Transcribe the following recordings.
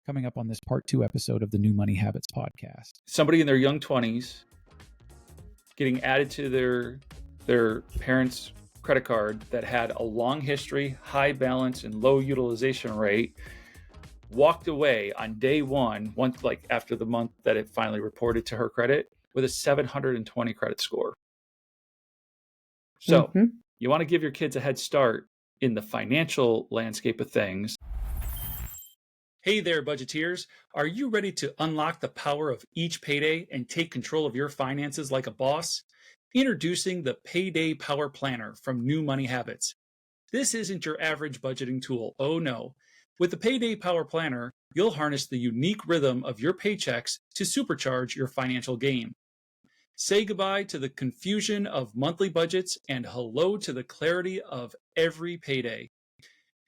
coming up on this part 2 episode of the New Money Habits podcast. Somebody in their young 20s getting added to their parents' credit card that had a long history, high balance, and low utilization rate, walked away on day one, like after the month that it finally reported to her credit, with a 720 credit score. So you want to give your kids a head start in the financial landscape of things. Hey there, budgeteers. Are you ready to unlock the power of each payday and take control of your finances like a boss? Introducing the Payday Power Planner from New Money Habits. This isn't your average budgeting tool. Oh no. With the Payday Power Planner, you'll harness the unique rhythm of your paychecks to supercharge your financial game. Say goodbye to the confusion of monthly budgets and hello to the clarity of every payday.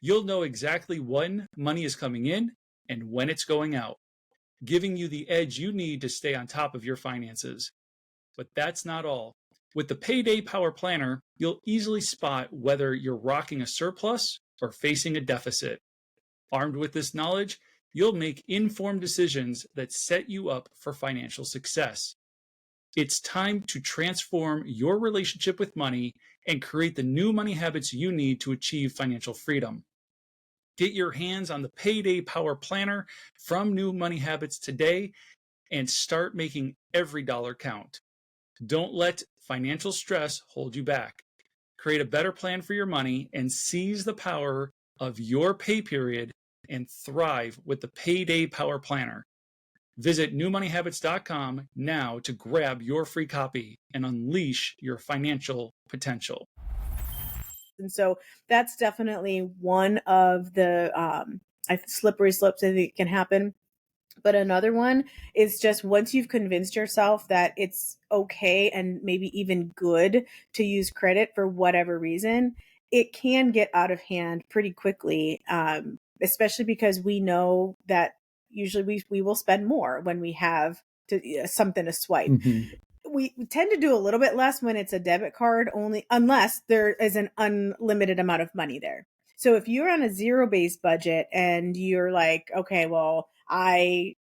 You'll know exactly when money is coming in and when it's going out, giving you the edge you need to stay on top of your finances. But that's not all. With the Payday Power Planner, you'll easily spot whether you're rocking a surplus or facing a deficit. Armed with this knowledge, you'll make informed decisions that set you up for financial success. It's time to transform your relationship with money and create the new money habits you need to achieve financial freedom. Get your hands on the Payday Power Planner from New Money Habits today and start making every dollar count. Don't let financial stress hold you back. Create a better plan for your money and seize the power of your pay period and thrive with the Payday Power Planner. Visit newmoneyhabits.com now to grab your free copy and unleash your financial potential. And so that's definitely one of the slippery slopes I think can happen. But another one is just once you've convinced yourself that it's okay and maybe even good to use credit for whatever reason, it can get out of hand pretty quickly, especially because we know that usually we will spend more when we have something to swipe. We tend to do a little bit less when it's a debit card, only unless there is an unlimited amount of money there. So if you're on a zero-based budget and you're like, okay, well, I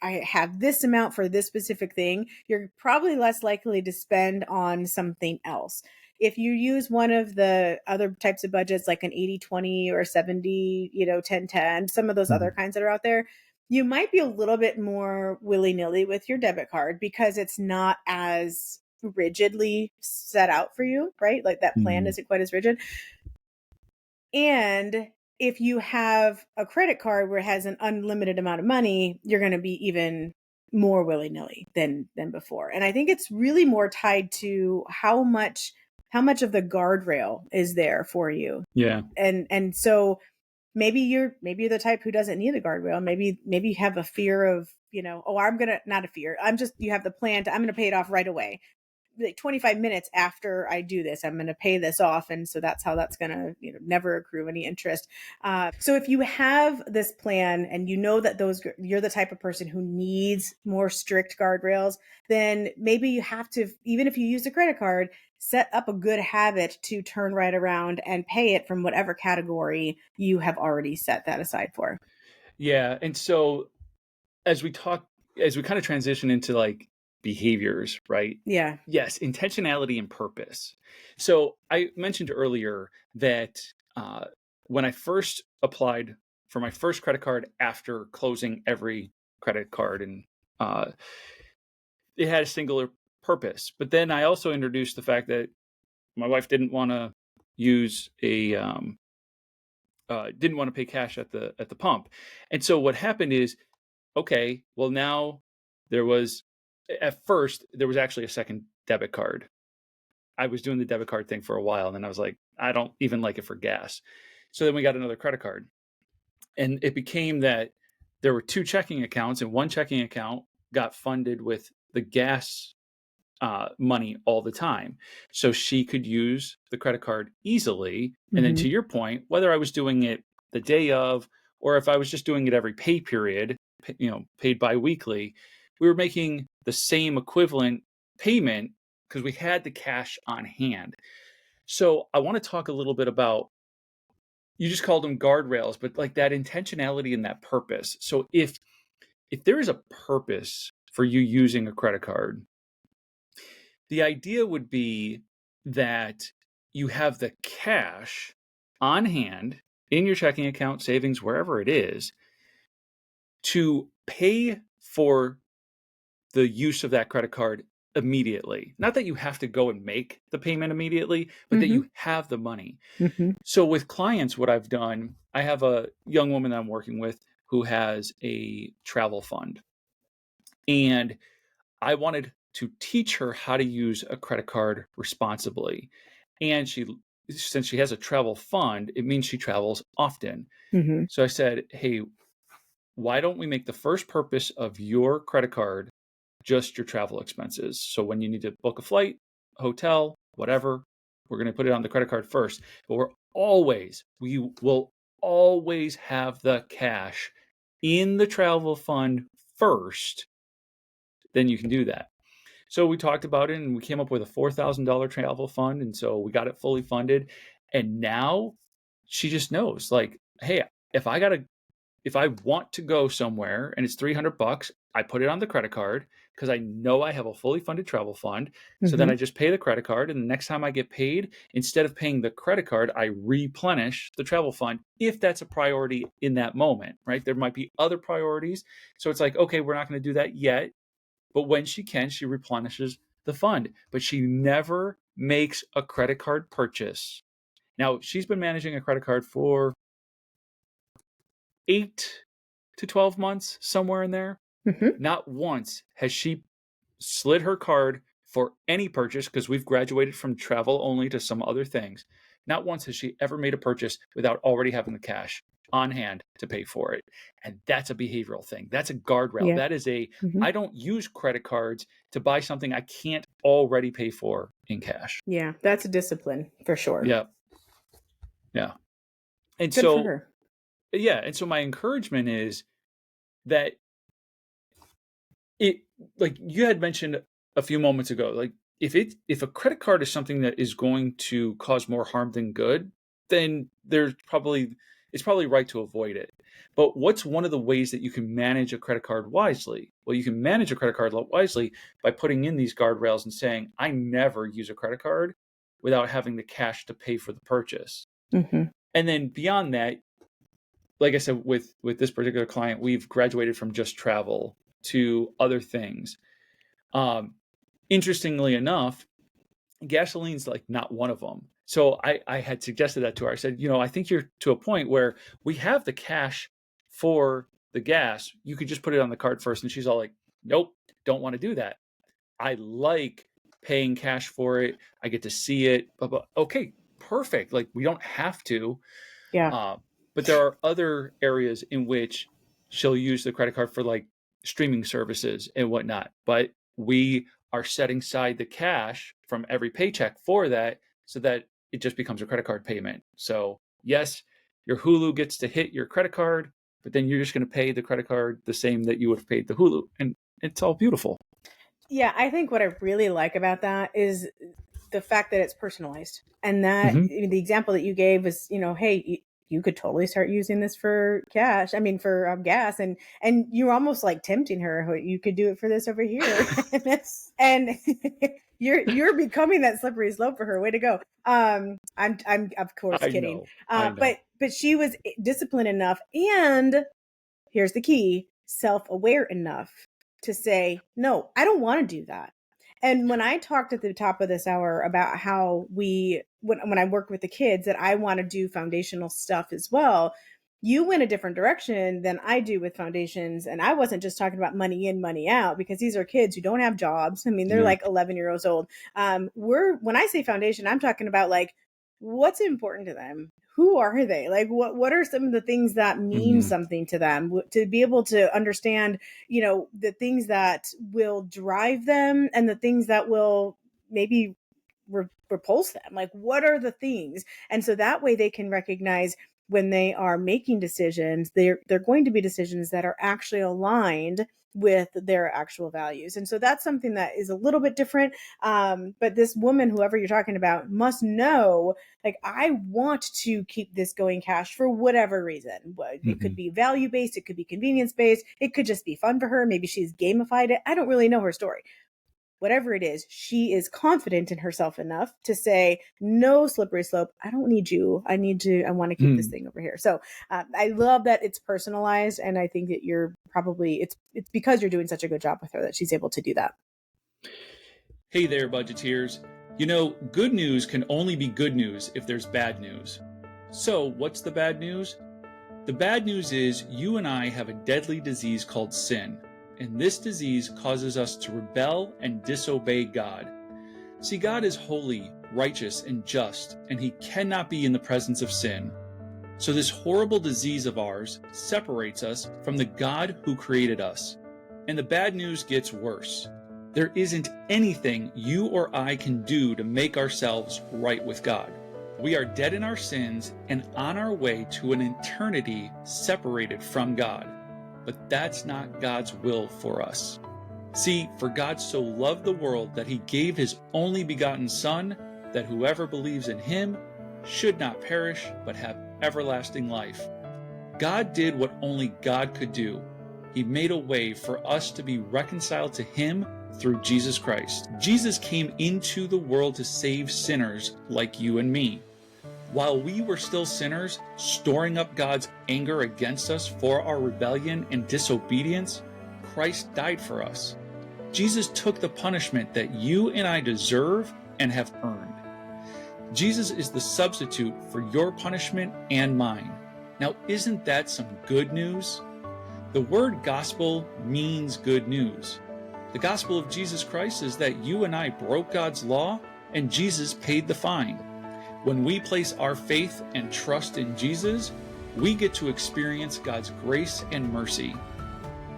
have this amount for this specific thing, you're probably less likely to spend on something else. If you use one of the other types of budgets, like an 80-20 or 70, 10-10, some of those other kinds that are out there, you might be a little bit more willy-nilly with your debit card because it's not as rigidly set out for you, right? Like that plan isn't quite as rigid. And if you have a credit card where it has an unlimited amount of money, you're going to be even more willy-nilly than before. And I think it's really more tied to how much of the guardrail is there for you. Yeah. And so maybe you're the type who doesn't need a guardrail. Maybe you have a fear of, you have the plan I'm going to pay it off right away. Like 25 minutes after I do this, I'm going to pay this off. And so that's how that's going to, never accrue any interest. So if you have this plan and you know that you're the type of person who needs more strict guardrails, then maybe you have to, even if you use a credit card, set up a good habit to turn right around and pay it from whatever category you have already set that aside for. Yeah. And so as we kind of transition into like behaviors, right? Yeah. Yes, intentionality and purpose. So I mentioned earlier that when I first applied for my first credit card after closing every credit card, and it had a singular purpose. But then I also introduced the fact that my wife didn't want to use didn't want to pay cash at the pump. And so what happened is, okay, well now at first, there was actually a second debit card. I was doing the debit card thing for a while, and then I was like, I don't even like it for gas. So then we got another credit card. And it became that there were two checking accounts, and one checking account got funded with the gas money all the time. So she could use the credit card easily. And then to your point, whether I was doing it the day of, or if I was just doing it every pay period, paid bi-weekly, we were making the same equivalent payment because we had the cash on hand. So I want to talk a little bit about, you just called them guardrails, but like that intentionality and that purpose. So if there is a purpose for you using a credit card, the idea would be that you have the cash on hand in your checking account, savings, wherever it is, to pay for the use of that credit card immediately. Not that you have to go and make the payment immediately, but that you have the money. So with clients, what I've done, I have a young woman that I'm working with who has a travel fund. And I wanted to teach her how to use a credit card responsibly. And since she has a travel fund, it means she travels often. So I said, hey, why don't we make the first purpose of your credit card just your travel expenses? So when you need to book a flight, hotel, whatever, we're going to put it on the credit card first. But we will always have the cash in the travel fund first. Then you can do that. So we talked about it and we came up with a $4,000 travel fund. And so we got it fully funded. And now she just knows, like, hey, if I want to go somewhere and it's $300, I put it on the credit card because I know I have a fully funded travel fund. So then I just pay the credit card. And the next time I get paid, instead of paying the credit card, I replenish the travel fund if that's a priority in that moment, right? There might be other priorities. So it's like, okay, we're not going to do that yet. But when she can, she replenishes the fund. But she never makes a credit card purchase. Now, she's been managing a credit card for 8 to 12 months, somewhere in there. Not once has she slid her card for any purchase, because we've graduated from travel only to some other things. Not once has she ever made a purchase without already having the cash on hand to pay for it. And that's a behavioral thing. That's a guardrail. Yeah. That is I don't use credit cards to buy something I can't already pay for in cash. Yeah, that's a discipline for sure. Yeah. And Good so, for her. yeah. And so my encouragement is that like you had mentioned a few moments ago, like if a credit card is something that is going to cause more harm than good, then it's probably right to avoid it. But what's one of the ways that you can manage a credit card wisely? Well, you can manage a credit card wisely by putting in these guardrails and saying, I never use a credit card without having the cash to pay for the purchase. And then beyond that, like I said, with this particular client, we've graduated from just travel to other things. Interestingly enough, gasoline's like not one of them. So I had suggested that to her. I said, I think you're to a point where we have the cash for the gas. You could just put it on the card first. And she's all like, nope, don't want to do that. I like paying cash for it. I get to see it. But okay, perfect. Like we don't have to. Yeah. But there are other areas in which she'll use the credit card for like streaming services and whatnot. But we are setting aside the cash from every paycheck for that so that it just becomes a credit card payment. So yes, your Hulu gets to hit your credit card, but then you're just going to pay the credit card the same that you would have paid the Hulu. And it's all beautiful. Yeah, I think what I really like about that is the fact that it's personalized. And that the example that you gave was, hey, you could totally start using this for cash. I mean, for gas, and you're almost like tempting her. You could do it for this over here, and you're becoming that slippery slope for her. Way to go! I'm of course kidding. I know. But she was disciplined enough, and here's the key: self-aware enough to say, no, I don't want to do that. And when I talked at the top of this hour about how when I work with the kids, that I want to do foundational stuff as well, you went a different direction than I do with foundations. And I wasn't just talking about money in, money out, because these are kids who don't have jobs. I mean, they're like 11-year-olds old. When I say foundation, I'm talking about like, what's important to them? Who are they? Like, what are some of the things that mean something to them, to be able to understand, the things that will drive them and the things that will maybe repulse them. Like, what are the things? And so that way they can recognize when they are making decisions, they're going to be decisions that are actually aligned with their actual values. And so that's something that is a little bit different. But this woman, whoever you're talking about, must know, like, I want to keep this going cash for whatever reason. It could be value based, it could be convenience based, it could just be fun for her. Maybe she's gamified it. I don't really know her story. Whatever it is, she is confident in herself enough to say, no, slippery slope. I don't need you. I want to keep this thing over here. So I love that it's personalized. And I think that you're probably, it's because you're doing such a good job with her that she's able to do that. Hey there, budgeteers. You know, good news can only be good news if there's bad news. So what's the bad news? The bad news is you and I have a deadly disease called sin. And this disease causes us to rebel and disobey God. See, God is holy, righteous, and just, and he cannot be in the presence of sin. So this horrible disease of ours separates us from the God who created us. And the bad news gets worse. There isn't anything you or I can do to make ourselves right with God. We are dead in our sins and on our way to an eternity separated from God. But that's not God's will for us. See, for God so loved the world that he gave his only begotten Son, that whoever believes in him should not perish, but have everlasting life. God did what only God could do. He made a way for us to be reconciled to him through Jesus Christ. Jesus came into the world to save sinners like you and me. While we were still sinners, storing up God's anger against us for our rebellion and disobedience, Christ died for us. Jesus took the punishment that you and I deserve and have earned. Jesus is the substitute for your punishment and mine. Now, isn't that some good news? The word gospel means good news. The gospel of Jesus Christ is that you and I broke God's law and Jesus paid the fine. When we place our faith and trust in Jesus, we get to experience God's grace and mercy.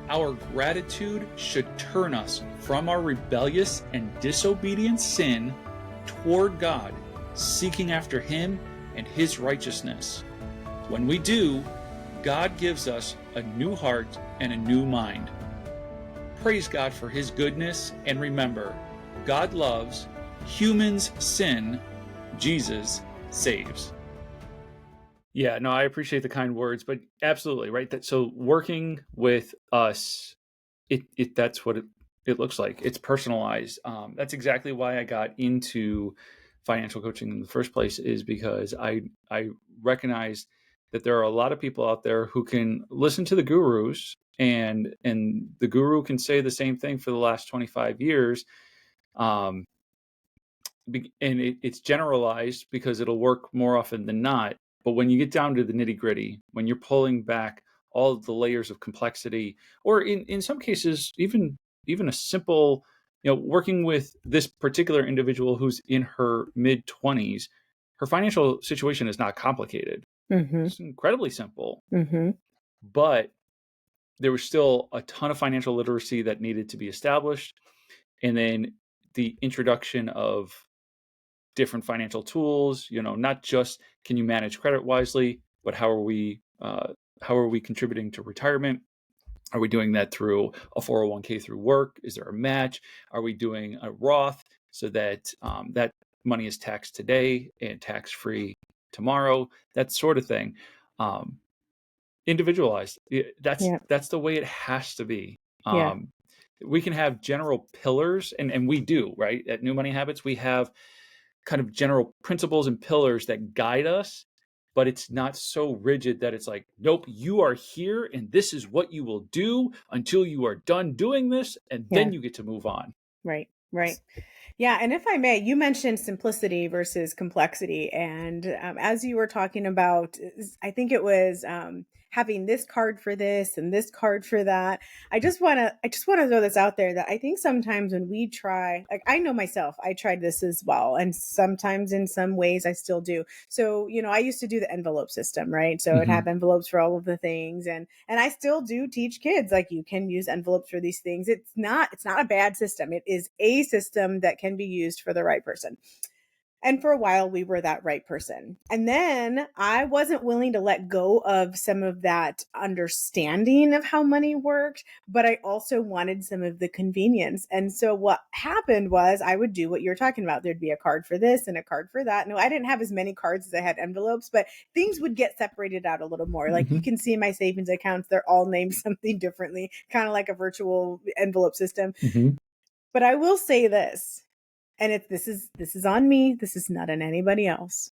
Our gratitude should turn us from our rebellious and disobedient sin toward God, seeking after him and his righteousness. When we do, God gives us a new heart and a new mind. Praise God for his goodness, and remember, God loves, humans sin, Jesus saves. Yeah, no, I appreciate the kind words, but absolutely, right? That so working with us, that's what it looks like. It's personalized. That's exactly why I got into financial coaching in the first place, is because I recognize that there are a lot of people out there who can listen to the gurus, and the guru can say the same thing for the last 25 years. And it's generalized because it'll work more often than not. But when you get down to the nitty gritty, when you're pulling back all of the layers of complexity, or in some cases, even a simple, working with this particular individual who's in her mid 20s, her financial situation is not complicated. It's incredibly simple. But there was still a ton of financial literacy that needed to be established. And then the introduction of different financial tools, not just can you manage credit wisely, but how are we contributing to retirement? Are we doing that through a 401k through work? Is there a match? Are we doing a Roth so that that money is taxed today and tax-free tomorrow? That sort of thing. Individualized. That's the way it has to be. We can have general pillars, and we do, right? At New Money Habits, we have kind of general principles and pillars that guide us, but it's not so rigid that it's like, nope, you are here and this is what you will do until you are done doing this, and then you get to move on. Right. Yeah. And if I may, you mentioned simplicity versus complexity. And as you were talking about, I think it was having this card for this and this card for that. I just want to throw this out there that I think sometimes when we try, like, I know myself, I tried this as well. And sometimes in some ways I still do. So, I used to do the envelope system, right? So I'd have envelopes for all of the things. And I still do teach kids, like, you can use envelopes for these things. It's not a bad system. It is a system that can be used for the right person. And for a while, we were that right person. And then I wasn't willing to let go of some of that understanding of how money worked, but I also wanted some of the convenience. And so what happened was I would do what you're talking about. There'd be a card for this and a card for that. No, I didn't have as many cards as I had envelopes, but things would get separated out a little more. Like you can see my savings accounts, they're all named something differently, kind of like a virtual envelope system. But I will say this. And this is on me. This is not on anybody else.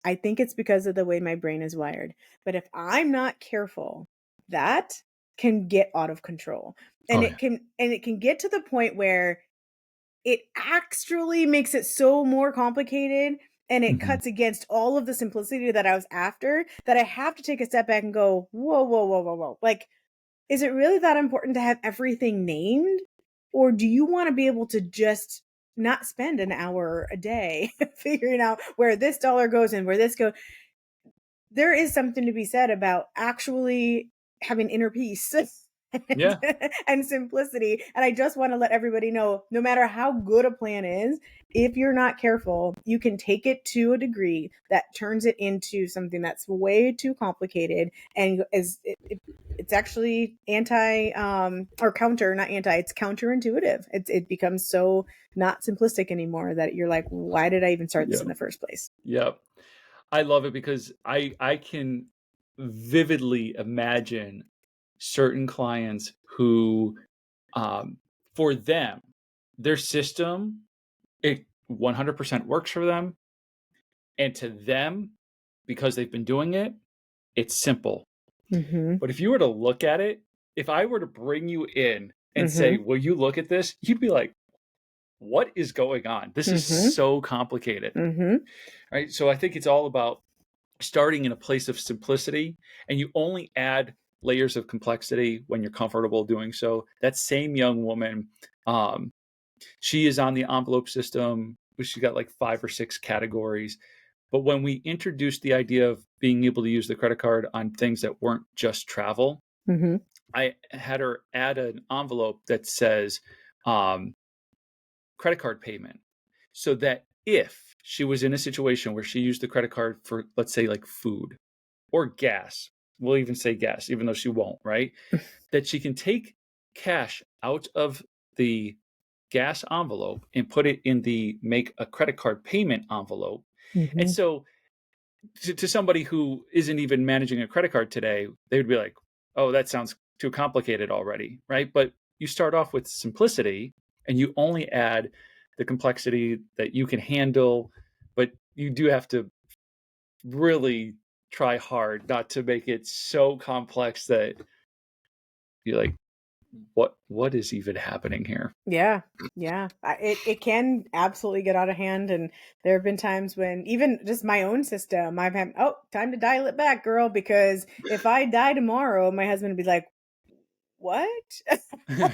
I think it's because of the way my brain is wired. But if I'm not careful, that can get out of control. And it can get to the point where it actually makes it so more complicated, and it cuts against all of the simplicity that I was after, that I have to take a step back and go, whoa, whoa, whoa, whoa, whoa. Like, is it really that important to have everything named? Or do you want to be able to just not spend an hour a day figuring out where this dollar goes and where this goes? There is something to be said about actually having inner peace and simplicity. And I just want to let everybody know, no matter how good a plan is, if you're not careful, you can take it to a degree that turns it into something that's way too complicated, and it's actually it's counterintuitive. It becomes so not simplistic anymore that you're like, why did I even start this in the first place? Yep. I love it because I can vividly imagine certain clients who, for them, their system, it 100% works for them. And to them, because they've been doing it, it's simple. But if you were to look at it, if I were to bring you in and say, will you look at this? You'd be like, what is going on? This is so complicated. Right? So I think it's all about starting in a place of simplicity, and you only add layers of complexity when you're comfortable doing so. That same young woman, she is on the envelope system, which she's got like 5 or 6 categories. But when we introduced the idea of being able to use the credit card on things that weren't just travel, I had her add an envelope that says credit card payment, so that if she was in a situation where she used the credit card for, let's say, like food or gas, we'll even say gas, even though she won't, right? That she can take cash out of the gas envelope and put it in the make a credit card payment envelope. And so to somebody who isn't even managing a credit card today, they would be like, oh, that sounds too complicated already, right? But you start off with simplicity and you only add the complexity that you can handle, but you do have to really try hard not to make it so complex that you're like, what is even happening here? Yeah. It can absolutely get out of hand. And there have been times when even just my own system, I've had, time to dial it back, girl, because if I die tomorrow, my husband would be like, what? Am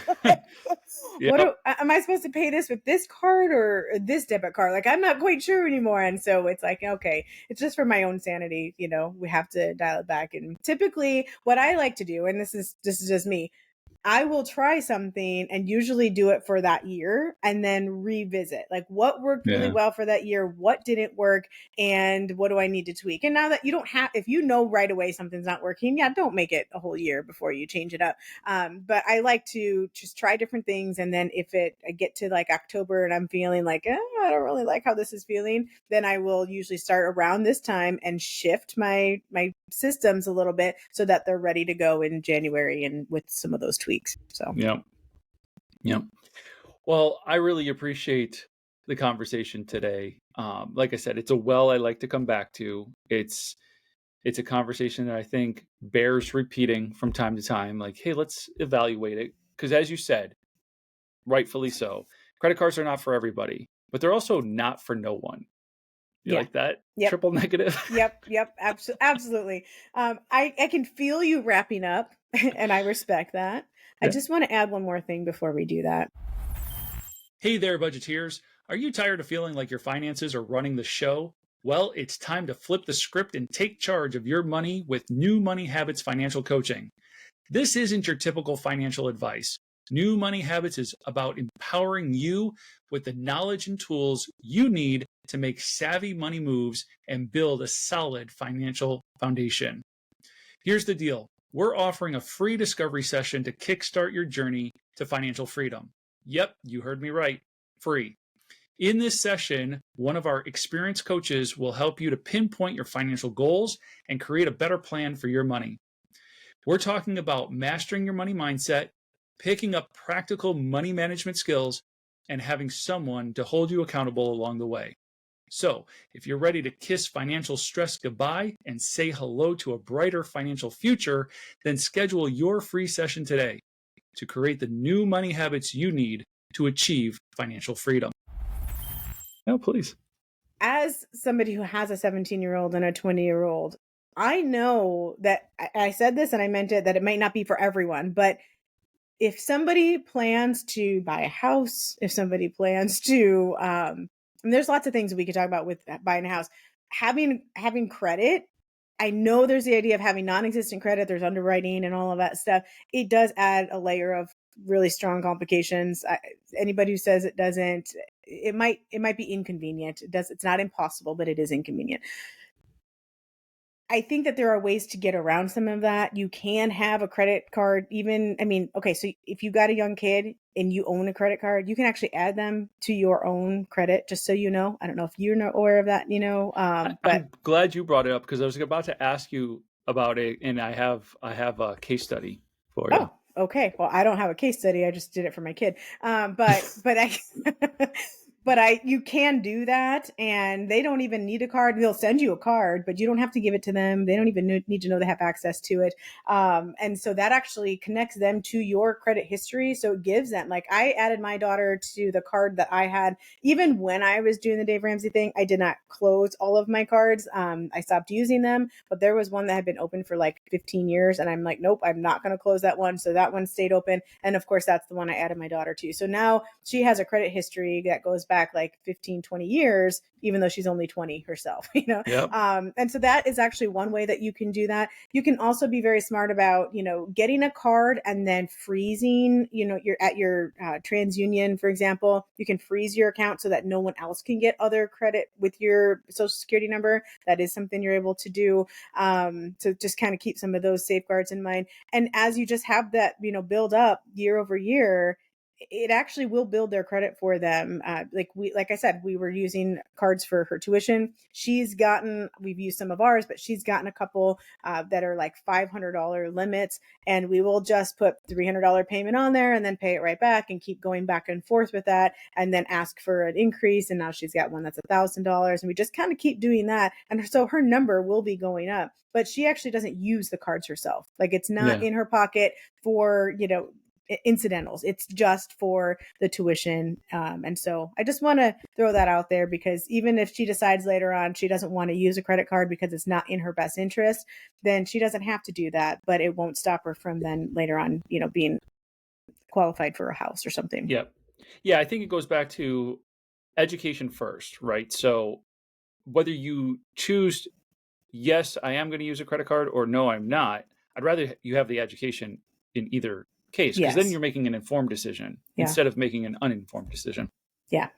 I supposed to pay this with this card or this debit card? Like, I'm not quite sure anymore. And so it's like, okay, it's just for my own sanity. We have to dial it back. And typically what I like to do, and this is just me, I will try something and usually do it for that year and then revisit like what worked really well for that year, what didn't work, and what do I need to tweak. And now that you don't have, if you know right away something's not working, don't make it a whole year before you change it up. But I like to just try different things. And then if I get to like October and I'm feeling like, I don't really like how this is feeling, then I will usually start around this time and shift my systems a little bit so that they're ready to go in January and with some of those tweaks. So Yep. Well, I really appreciate the conversation today. Like I said, it's a well I like to come back to. It's a conversation that I think bears repeating from time to time. Like, hey, let's evaluate it. Because as you said, rightfully so, credit cards are not for everybody, but they're also not for no one. You like that? Triple negative? Yep. Absolutely. I can feel you wrapping up, and I respect that. I just want to add one more thing before we do that. Hey there, budgeteers. Are you tired of feeling like your finances are running the show? Well, it's time to flip the script and take charge of your money with New Money Habits Financial Coaching. This isn't your typical financial advice. New Money Habits is about empowering you with the knowledge and tools you need to make savvy money moves and build a solid financial foundation. Here's the deal. We're offering a free discovery session to kickstart your journey to financial freedom. Yep, you heard me right. Free. In this session, one of our experienced coaches will help you to pinpoint your financial goals and create a better plan for your money. We're talking about mastering your money mindset, picking up practical money management skills, and having someone to hold you accountable along the way. So, if you're ready to kiss financial stress goodbye and say hello to a brighter financial future, then schedule your free session today to create the new money habits you need to achieve financial freedom. No, please. As somebody who has a 17-year-old and a 20-year-old, I know that I said this and I meant it, that it might not be for everyone, but if somebody plans to buy a house, if somebody plans to, and there's lots of things we could talk about with buying a house, having credit. I know there's the idea of having non-existent credit. There's underwriting and all of that stuff. It does add a layer of really strong complications. Anybody who says it doesn't, it might be inconvenient. It's not impossible, but it is inconvenient. I think that there are ways to get around some of that. You can have a credit card even, okay, so if you got a young kid and you own a credit card, you can actually add them to your own credit, just so you know. I don't know if you're not aware of that, but I'm glad you brought it up because I was about to ask you about it, and I have a case study for you. Oh, okay. Well, I don't have a case study. I just did it for my kid. But you can do that, and they don't even need a card. They'll send you a card, but you don't have to give it to them. They don't even need to know they have access to it. And so that actually connects them to your credit history. So it gives them, like, I added my daughter to the card that I had. Even when I was doing the Dave Ramsey thing, I did not close all of my cards. I stopped using them, but there was one that had been open for like 15 years. And I'm like, nope, I'm not going to close that one. So that one stayed open. And of course, that's the one I added my daughter to. So now she has a credit history that goes back like 15, 20 years, even though she's only 20 herself, Yep. And so that is actually one way that you can do that. You can also be very smart about, getting a card and then freezing, you're at your TransUnion, for example, you can freeze your account so that no one else can get other credit with your social security number. That is something you're able to do, to just kind of keep some of those safeguards in mind. And as you just have that, build up year over year, it actually will build their credit for them. Like I said, we were using cards for her tuition. We've used some of ours, but she's gotten a couple that are like $500 limits, and we will just put $300 payment on there and then pay it right back and keep going back and forth with that, and then ask for an increase. And now she's got one that's $1,000, and we just kind of keep doing that. And so her number will be going up, but she actually doesn't use the cards herself. Like, it's not in her pocket for, incidentals. It's just for the tuition. And so I just want to throw that out there, because even if she decides later on she doesn't want to use a credit card because it's not in her best interest, then she doesn't have to do that, but it won't stop her from then later on, being qualified for a house or something. Yep. Yeah, I think it goes back to education first, right? So whether you choose, yes, I am going to use a credit card, or no, I'm not, I'd rather you have the education in either case, because then you're making an informed decision instead of making an uninformed decision. Yeah.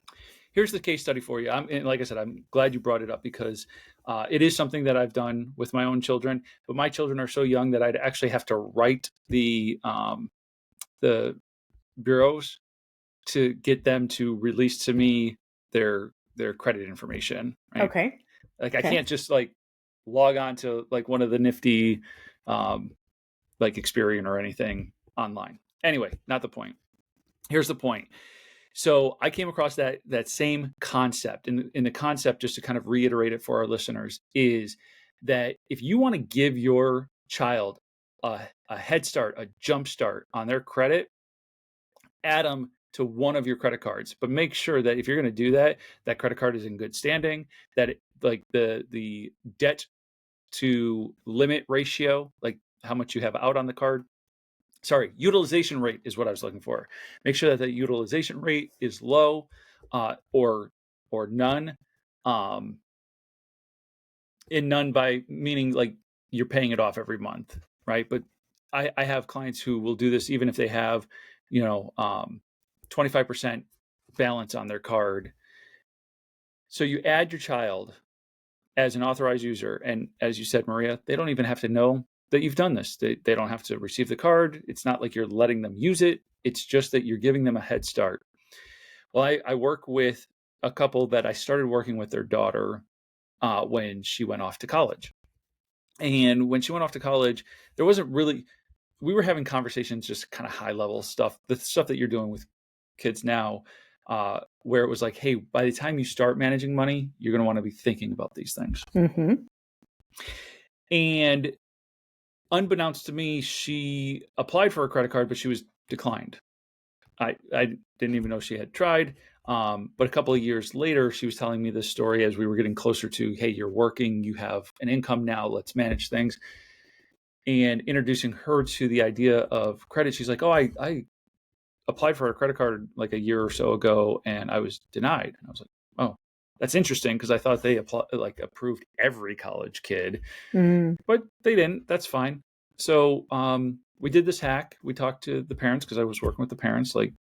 Here's the case study for you. And like I said, I'm glad you brought it up, because it is something that I've done with my own children, but my children are so young that I'd actually have to write the bureaus to get them to release to me their credit information. Right? Okay. Like, I can't just like log on to like one of the nifty like Experian or anything online. Anyway, not the point. Here's the point. So I came across that same concept, and the concept, just to kind of reiterate it for our listeners, is that if you want to give your child a head start, a jump start on their credit, add them to one of your credit cards. But make sure that if you're going to do that, that credit card is in good standing, that the debt to limit ratio, like how much you have out on the card. Sorry, utilization rate is what I was looking for. Make sure that the utilization rate is low, or none. And none by meaning like you're paying it off every month, right? But I have clients who will do this even if they have, 25% balance on their card. So you add your child as an authorized user. And as you said, Maria, they don't even have to know that you've done this. They don't have to receive the card. It's not like you're letting them use it. It's just that you're giving them a head start. Well, I work with a couple that I started working with their daughter when she went off to college. And when she went off to college, there wasn't really, we were having conversations, just kind of high level stuff, the stuff that you're doing with kids now, where it was like, hey, by the time you start managing money, you're going to want to be thinking about these things. Mm-hmm. And unbeknownst to me, she applied for a credit card, but she was declined. I didn't even know she had tried. But a couple of years later, she was telling me this story as we were getting closer to, hey, you're working, you have an income now, let's manage things. And introducing her to the idea of credit, she's like, oh, I applied for a credit card like a year or so ago, and I was denied. And I was like, oh, that's interesting, because I thought they approved every college kid, but they didn't. That's fine. So we did this hack. We talked to the parents, because I was working with the parents, like,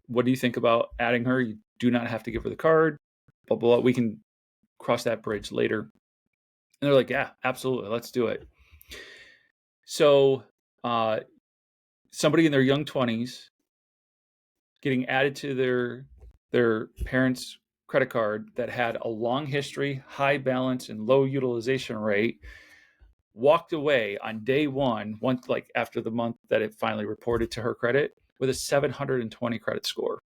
what do you think about adding her? You do not have to give her the card, blah, blah, blah. We can cross that bridge later. And they're like, yeah, absolutely. Let's do it. So somebody in their young 20s getting added to their parents' credit card that had a long history, high balance, and low utilization rate, walked away on day one, once, like after the month that it finally reported to her credit, with a 720 credit score.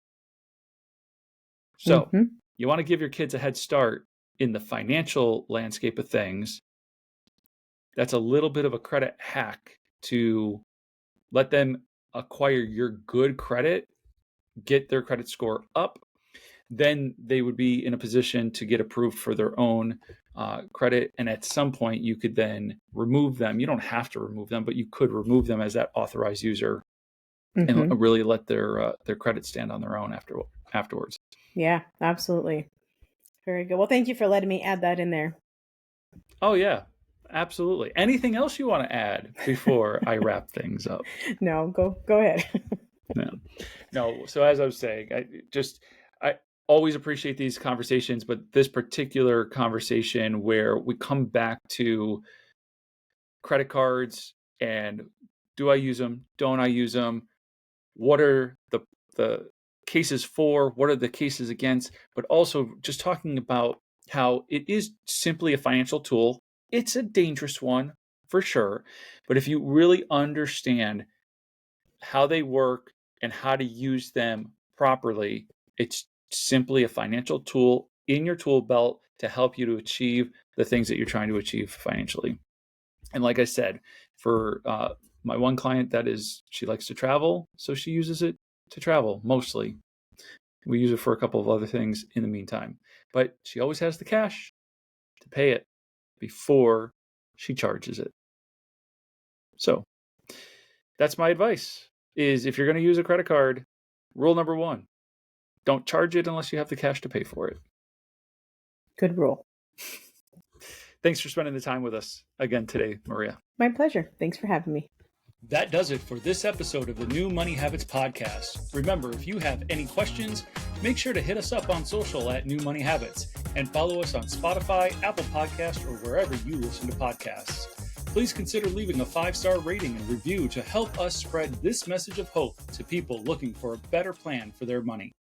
So you want to give your kids a head start in the financial landscape of things. That's a little bit of a credit hack to let them acquire your good credit, get their credit score up. Then they would be in a position to get approved for their own credit. And at some point, you could then remove them. You don't have to remove them, but you could remove them as that authorized user and really let their credit stand on their own afterwards. Yeah, absolutely. Very good. Well, thank you for letting me add that in there. Oh, yeah, absolutely. Anything else you want to add before I wrap things up? No, go ahead. No. So as I was saying, I always appreciate these conversations, but this particular conversation where we come back to credit cards and do I use them? Don't I use them? What are the cases for? What are the cases against? But also just talking about how it is simply a financial tool. It's a dangerous one for sure. But if you really understand how they work and how to use them properly, it's simply a financial tool in your tool belt to help you to achieve the things that you're trying to achieve financially. And like I said, for my one client, she likes to travel, so she uses it to travel mostly. We use it for a couple of other things in the meantime, but she always has the cash to pay it before she charges it. So that's my advice, is if you're going to use a credit card, rule number one, don't charge it unless you have the cash to pay for it. Good rule. Thanks for spending the time with us again today, Maria. My pleasure. Thanks for having me. That does it for this episode of the New Money Habits Podcast. Remember, if you have any questions, make sure to hit us up on social at New Money Habits and follow us on Spotify, Apple Podcasts, or wherever you listen to podcasts. Please consider leaving a 5-star rating and review to help us spread this message of hope to people looking for a better plan for their money.